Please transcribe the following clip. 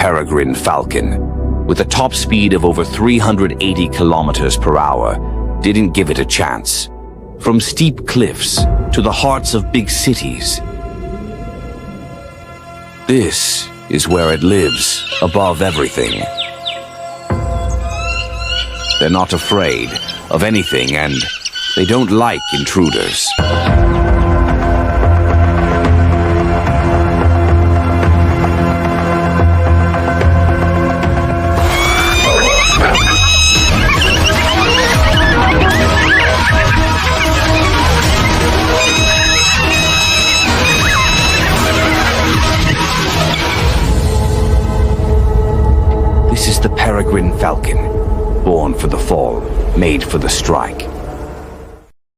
Peregrine Falcon, with a top speed of over 380 kilometers per hour, didn't give it a chance. From steep cliffs to the hearts of big cities, this is where it lives, above everything. They're not afraid of anything, and they don't like intruders. This is the Peregrine Falcon, born for the fall, made for the strike.